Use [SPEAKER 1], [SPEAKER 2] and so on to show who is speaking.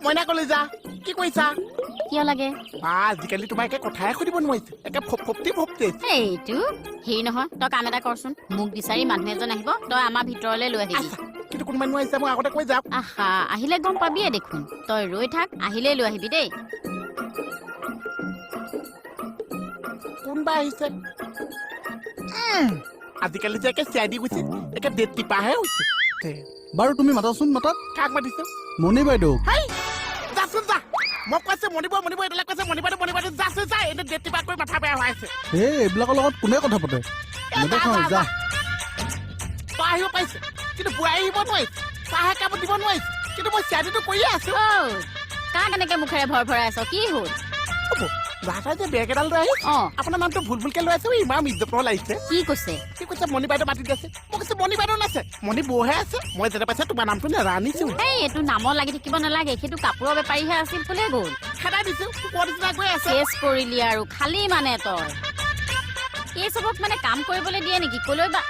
[SPEAKER 1] মইনা কলিজা কি কৈছা
[SPEAKER 2] কিয় লাগে
[SPEAKER 1] আজিকালি তোমাৰ একে কথাই সুধিব নোৱাৰিছে একে ফপটি
[SPEAKER 2] এইটো হেৰি নহয় তই কাম এটা কৰচোন মোক বিচাৰি মানুহ এজন আহিব তই আমাৰ ভিতৰলৈ লৈ আহিবি
[SPEAKER 1] কিন্তু কোনোবা নোৱাৰিছে মই আগতে কৈ যাম
[SPEAKER 2] আহা আহিলে গম পাবিয়ে দেখোন তই ৰৈ থাক আহিলে লৈ আহিবি দেই
[SPEAKER 1] কোনবা আহিছে আজিকালি যে একে চিআইডি গৈছে একে ডেট টিপাহে হৈছে
[SPEAKER 3] বাৰু তুমি মাতাচোন মাতাত
[SPEAKER 1] কাক মাতিছে
[SPEAKER 3] মণি বাইদেউ
[SPEAKER 1] হেই যাচোন যা মোক কৈছে মণিব এটালে কৈছে মণিবাইদেউ যাচোন যা এনে ডেট টিপা কৰি মাথা বেয়া হৈ আছে
[SPEAKER 3] এই এইবিলাকৰ লগত কোনে কথা পাতে নেদেখাওঁ যা
[SPEAKER 1] তই আহিব পাৰিছে কিন্তু বুঢ়াই আহিব নোৱাৰিছে চাহে কাম দিব নোৱাৰিছে কিন্তু মই চিআইডিটো কৰিয়ে আছো
[SPEAKER 2] কাক এনেকে মুখেৰে ভৰ ভৰাই আছ কি হ'ল
[SPEAKER 1] যাতা যে বেগ এডাল লৈ আহিছে আপোনাৰ নামটো ভুলকে লৈ আছে ইমান মিৰ্জাপুৰ লাগিছে
[SPEAKER 2] কি কৈছে
[SPEAKER 1] কি কৈছে মণি বাইদেউ মাতি দিছে মোক কৈছে মণি বাইদেউ নাছে মণি বৌহে আছে মই যেনে পাইছে তোমাৰ নামটো নেৰানিছো
[SPEAKER 2] এই এইটো নামত লাগি থাকিব নালাগে সেইটো কাপোৰৰ বেপাৰীহে আছিল ক'লে গ'ল
[SPEAKER 1] খেদাই দিছো কুকুৰ নিচিনা গৈ আছে
[SPEAKER 2] চেছ কৰিলি আৰু খালি মানে তই এই চবক মানে কাম কৰিবলৈ দিয়ে নেকি ক'লৈ বা